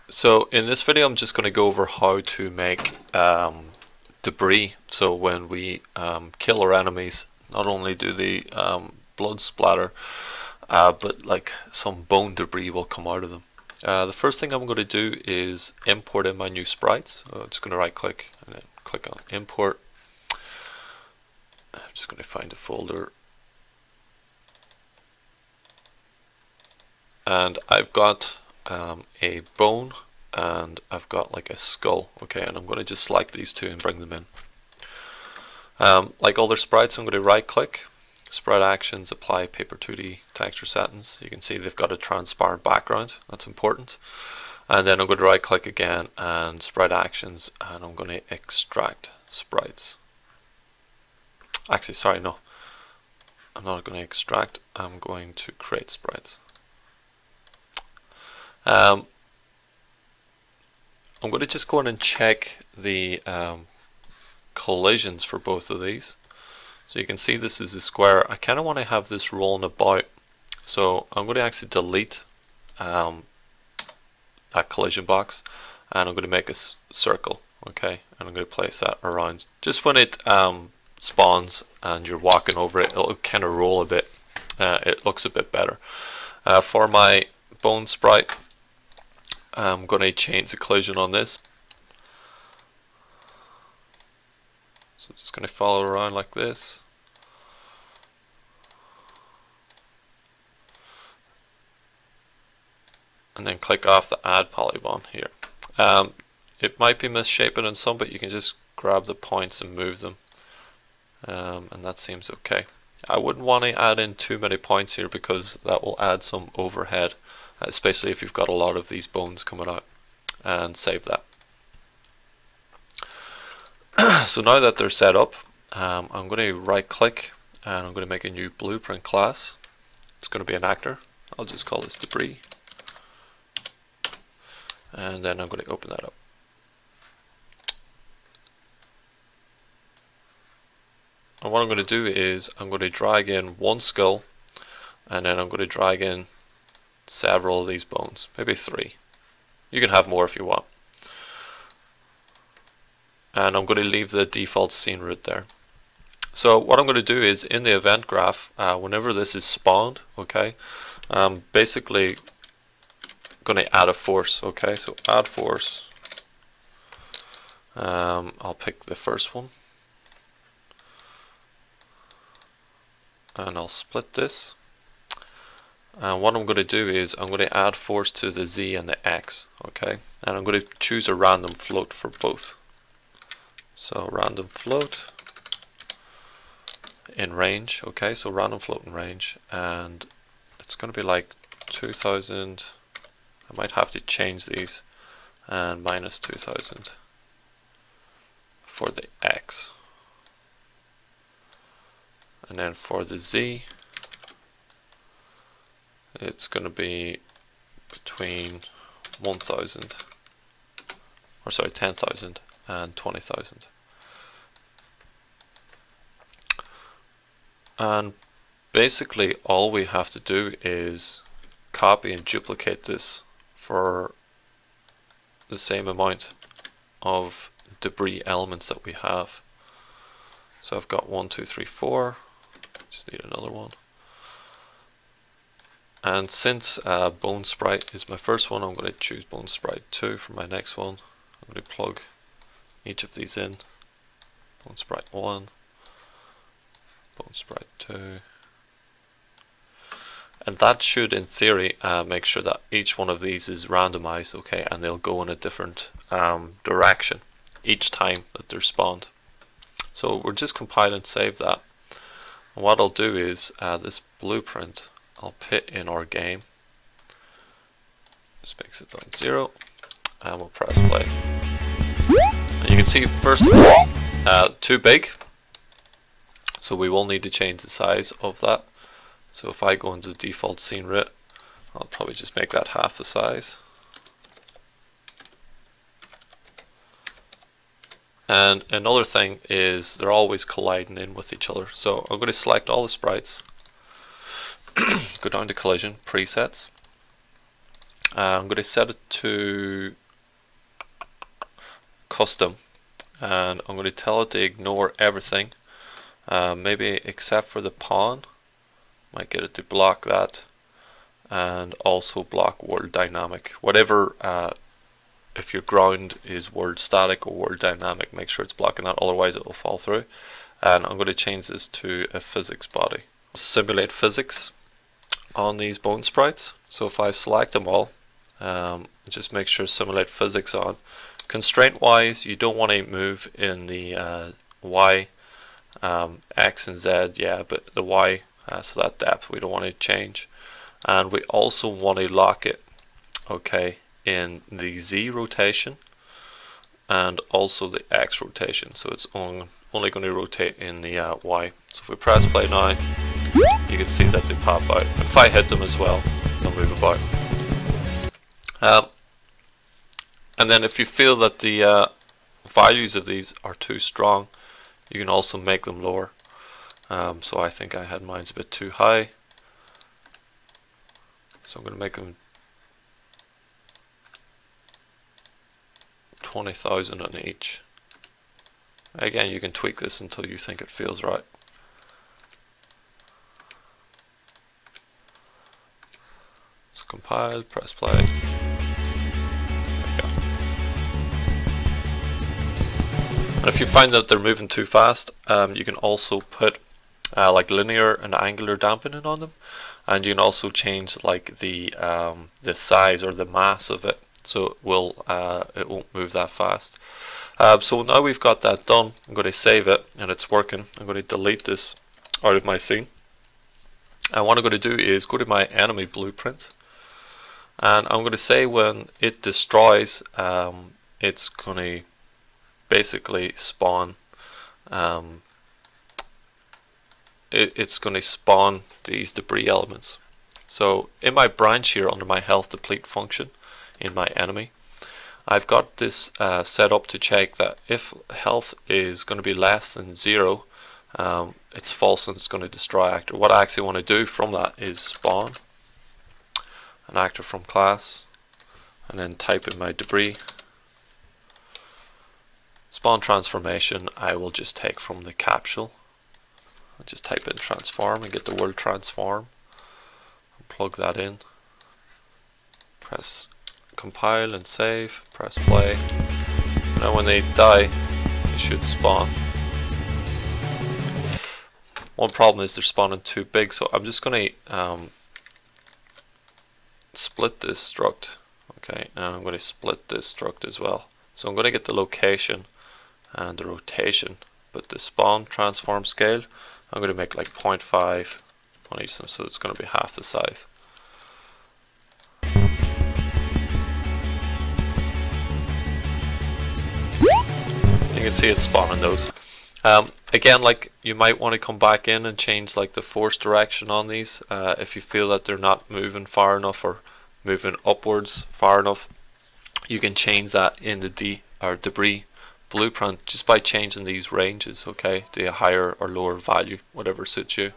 So in this video I'm just going to go over how to make debris, so when we kill our enemies, not only do the blood splatter, but like some bone debris will come out of them. The first thing I'm going to do is import in my new sprites. So I'm just going to right click and then click on import. I'm just going to find a folder, and I've got a bone and I've got like a skull. Okay, and I'm going to just select these two and bring them in. Like other sprites, I'm going to right click, sprite actions, apply paper 2D texture settings. You can see they've got a transparent background, that's important. And then I'm going to right click again and sprite actions, and I'm going to extract sprites. Actually, sorry, no, I'm not going to extract, I'm going to create sprites. I'm going to just go in and check the collisions for both of these. So you can see this is a square. I kind of want to have this rolling about, so I'm going to actually delete that collision box, and I'm going to make a circle. Okay, and I'm going to place that around. Just when it spawns and you're walking over it, it'll kind of roll a bit. It looks a bit better. For my bone sprite, I'm going to change the collision on this. So just going to follow around like this. And then click off the add polygon here. It might be misshapen in some, but you can just grab the points and move them. And that seems okay. I wouldn't want to add in too many points here because that will add some overhead, especially if you've got a lot of these bones coming out. And save that. So now that they're set up, I'm going to right click and I'm going to make a new blueprint class. It's going to be an actor. I'll just call this debris, and then I'm going to open that up. And what I'm going to do is I'm going to drag in one skull, and then I'm going to drag in several of these bones, maybe 3. You can have more if you want. And I'm going to leave the default scene root there. So what I'm going to do is in the event graph, whenever this is spawned, okay, I'm basically going to add a force. Okay, so add force. I'll pick the first one, and I'll split this. And what I'm going to do is I'm going to add force to the Z and the X, okay, and I'm going to choose a random float for both. So random float in range, okay, so random float in range, and it's going to be like 2000. I might have to change these, and minus 2000 for the X, and then for the Z it's going to be between 1000, or sorry, 10,000 and 20,000. And basically all we have to do is copy and duplicate this for the same amount of debris elements that we have. So I've got 1, 2, 3, 4. Just need another one. And since bone sprite is my first one, I'm going to choose bone sprite 2 for my next one. I'm going to plug each of these in. Bone sprite 1, bone sprite 2, and that should in theory make sure that each one of these is randomized, okay, and they'll go in a different direction each time that they're spawned. So we're just compile and save that, and what I'll do is this blueprint I'll put in our game. Just makes it down 0, and we'll press play. And you can see first of all too big, so we will need to change the size of that. So if I go into the default scene root, I'll probably just make that half the size. And another thing is they're always colliding in with each other. So I'm going to select all the sprites, go down to collision, presets, I'm going to set it to custom, and I'm going to tell it to ignore everything, maybe except for the pawn. Might get it to block that, and also block world dynamic. Whatever, if your ground is world static or world dynamic, make sure it's blocking that, otherwise it will fall through. And I'm going to change this to a physics body. Simulate physics on these bone sprites. So if I select them all, just make sure simulate physics on. Constraint wise, you don't want to move in the Y, X and Z, yeah, but the Y, so that depth we don't want to change. And we also want to lock it, okay, in the Z rotation and also the X rotation, so it's only going to rotate in the Y. So if we press play now, you can see that they pop out. If I hit them as well, they'll move about. And then if you feel that the values of these are too strong, you can also make them lower. So I think I had mine's a bit too high, so I'm going to make them 20,000 on each. Again, you can tweak this until you think it feels right. So compile, press play. And if you find that they're moving too fast, you can also put like linear and angular dampening on them, and you can also change like the size or the mass of it, so it won't move that fast. So now we've got that done, I'm going to save it and it's working. I'm going to delete this out of my scene, and what I'm going to do is go to my enemy blueprint, and I'm going to say when it destroys, it's going to basically spawn, it's going to spawn these debris elements. So in my branch here under my health deplete function in my enemy, I've got this set up to check that if health is going to be less than 0, it's false and it's going to destroy actor. What I actually want to do from that is spawn an actor from class and then type in my debris. Spawn transformation I will just take from the capsule. I'll just type in transform and get the word transform and plug that in. Press compile and save, press play. Now when they die, they should spawn. One problem is they're spawning too big, so I'm just going to split this struct, okay, and I'm going to split this struct as well. So I'm going to get the location and the rotation, but the spawn transform scale I'm going to make like 0.5 on each of them, so it's going to be half the size. You can see it's spawning those. Again, like, you might want to come back in and change like the force direction on these if you feel that they're not moving far enough or moving upwards far enough. You can change that in the debris blueprint just by changing these ranges, okay, to a higher or lower value, whatever suits you.